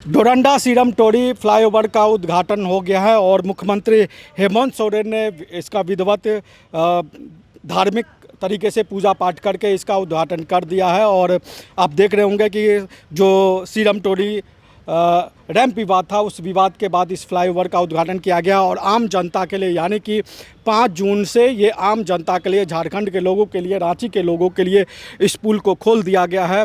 Doranda serum Tori flyover का उद्घाटन हो गया है और मुख्यमंत्री हेमंत सोरेन ने इसका विधिवत धार्मिक तरीके से पूजा पाठ करके इसका उद्घाटन कर दिया है। और आप देख रहे होंगे कि जो सीरम टोरी रैंप विवाद था, उस विवाद के बाद इस फ्लाईओवर का उद्घाटन किया गया और आम जनता के लिए, यानी कि 5 जून से ये आम जनता के लिए, झारखंड के लोगों के लिए, रांची के लोगों के लिए इस पुल को खोल दिया गया है।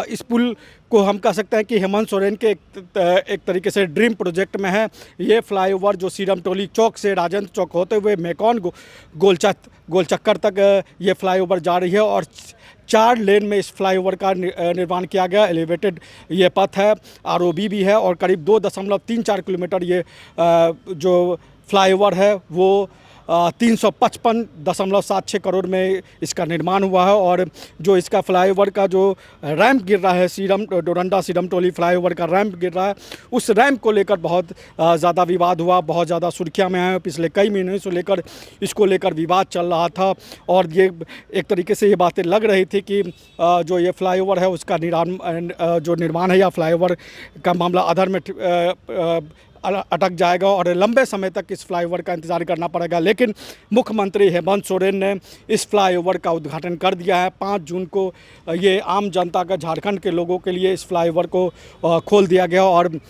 इस पुल को हम कह सकते हैं कि हेमंत सोरेन के एक तरीके से ड्रीम प्रोजेक्ट में है। ये फ्लाईओवर जो सीरम टोली चौक से राजेंद्र चौक होते हुए मेकॉन गोलचक्कर तक ये फ्लाईओवर जा रही है और 4 लेन में इस फ्लाईओवर का निर्माण किया गया। एलिवेटेड ये पथ है, आरओबी भी है और करीब 2.34 किलोमीटर ये जो फ्लाईओवर है वो 355.76 करोड़ में इसका निर्माण हुआ है। और जो इसका फ्लाईओवर का जो रैंप गिर रहा है, डोरंडा सीरम टोली फ्लाईओवर का रैंप गिर रहा है, उस रैंप को लेकर बहुत ज़्यादा विवाद हुआ, बहुत ज़्यादा सुर्खियाँ में है। पिछले कई महीनों से लेकर इसको लेकर विवाद चल रहा था और ये एक तरीके से ये बातें लग रही थी कि जो ये फ्लाईओवर है उसका जो निर्माण है या फ्लाईओवर का मामला अधर में अटक जाएगा और लंबे समय तक इस फ्लाईओवर का इंतज़ार करना पड़ेगा। लेकिन मुख्यमंत्री हेमंत सोरेन ने इस फ्लाईओवर का उद्घाटन कर दिया है। 5 जून को ये आम जनता का, झारखंड के लोगों के लिए इस फ्लाईओवर को खोल दिया गया। और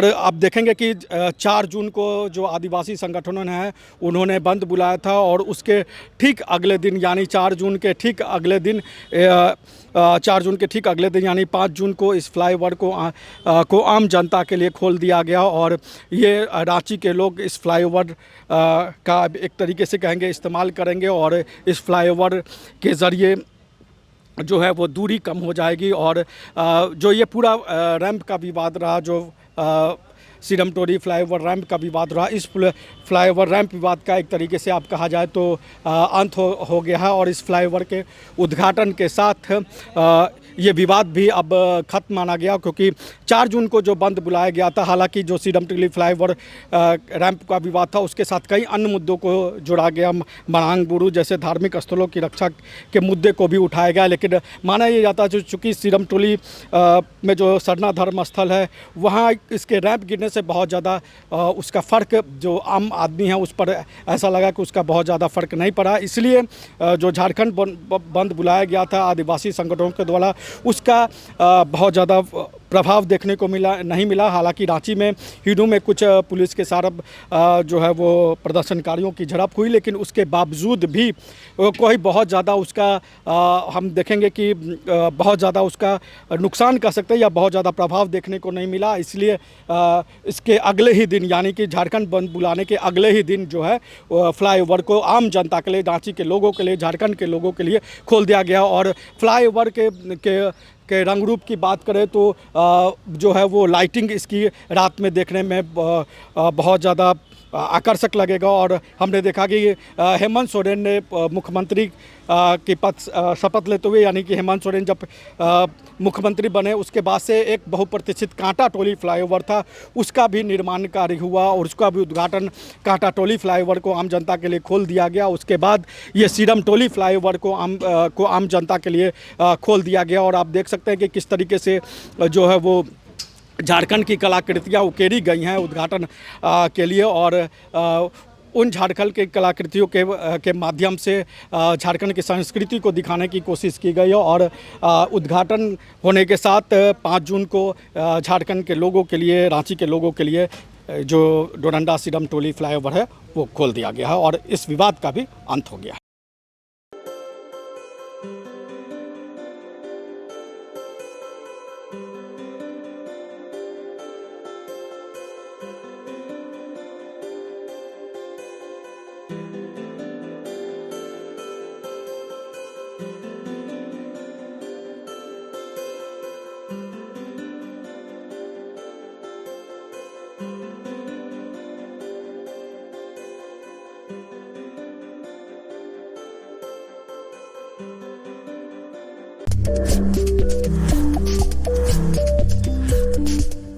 आप देखेंगे कि 4 जून को जो आदिवासी संगठनों ने है उन्होंने बंद बुलाया था और उसके ठीक अगले दिन, यानी 4 जून के ठीक अगले दिन, 4 जून के ठीक अगले दिन यानी 5 जून को इस फ्लाईओवर को आम जनता के लिए खोल दिया गया। और ये रांची के लोग इस फ्लाईओवर का एक तरीके से कहेंगे इस्तेमाल करेंगे और इस फ्लाईओवर के ज़रिए जो है वो दूरी कम हो जाएगी। और जो ये पूरा रैंप का विवाद रहा, जो सीरम टोरी फ्लाईओवर रैंप का विवाद रहा, इस फ्लाईओवर रैंप विवाद का एक तरीके से आप कहा जाए तो अंत हो गया है। और इस फ्लाईओवर के उद्घाटन के साथ ये विवाद भी अब खत्म माना गया, क्योंकि 4 जून को जो बंद बुलाया गया था, हालांकि जो सीरम टोली फ्लाईओवर रैंप का विवाद था उसके साथ कई अन्य मुद्दों को जोड़ा गया। मनांग बुरू जैसे धार्मिक स्थलों की रक्षा के मुद्दे को भी उठाया गया। लेकिन माना ये जाता है चूँकि सीरम टोली में जो सरना धर्म स्थल है वहाँ इसके रैंप गिरने से बहुत ज़्यादा उसका फ़र्क जो आम आदमी है उस पर ऐसा लगा कि उसका बहुत ज़्यादा फ़र्क नहीं पड़ा। इसलिए जो झारखंड बंद बुलाया गया था आदिवासी संगठनों के द्वारा, उसका बहुत ज़्यादा प्रभाव देखने को नहीं मिला। हालांकि रांची में हिडू में कुछ पुलिस के साथ जो है वो प्रदर्शनकारियों की झड़प हुई, लेकिन उसके बावजूद भी कोई बहुत ज़्यादा उसका हम देखेंगे कि बहुत ज़्यादा उसका नुकसान कर सकते हैं या बहुत ज़्यादा प्रभाव देखने को नहीं मिला। इसलिए इसके अगले ही दिन, यानी कि झारखंड बंद बुलाने के अगले ही दिन जो है फ्लाईओवर को आम जनता के लिए, रांची के लोगों के लिए, झारखंड के लोगों के लिए खोल दिया गया। और फ्लाईओवर के रंग रूप की बात करें तो जो है वो लाइटिंग इसकी रात में देखने में बहुत ज़्यादा आकर्षक लगेगा। और हमने देखा कि हेमंत सोरेन ने मुख्यमंत्री की शपथ लेते हुए, यानी कि हेमंत सोरेन जब मुख्यमंत्री बने उसके बाद से एक बहुप्रतीक्षित कांटा टोली फ्लाईओवर था, उसका भी निर्माण कार्य हुआ और उसका भी उद्घाटन, कांटा टोली फ्लाईओवर को आम जनता के लिए खोल दिया गया। उसके बाद ये सीरम टोली फ्लाईओवर को आम जनता के लिए खोल दिया गया। और आप देख सकते हैं कि किस तरीके से जो है वो झारखंड की कलाकृतियाँ उकेरी गई हैं उद्घाटन के लिए। और उन झारखंड के कलाकृतियों के माध्यम से झारखंड की संस्कृति को दिखाने की कोशिश की गई है। और उद्घाटन होने के साथ 5 जून को झारखंड के लोगों के लिए, रांची के लोगों के लिए जो डोरंडा सीरम टोली फ्लाईओवर है वो खोल दिया गया है और इस विवाद का भी अंत हो गया है। you